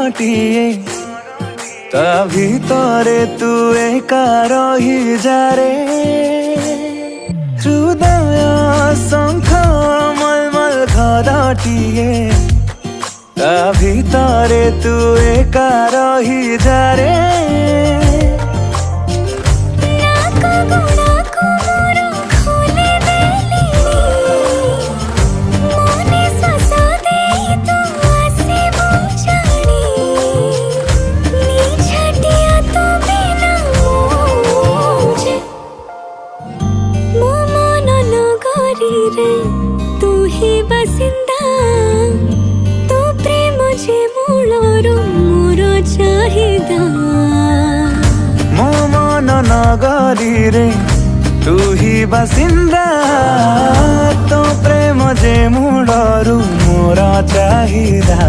मरटिए ता भितरे तू एका रही जा रे हृदय शंख मलमल घरटिए ता भितरे तू एका रही जा रे तू ही बसिंदा तो प्रेम जे मूलरो मोर चाहिदा मो मन नगरी रे तू ही बसिंदा तो प्रेम जे मूलरो मोर चाहिदा।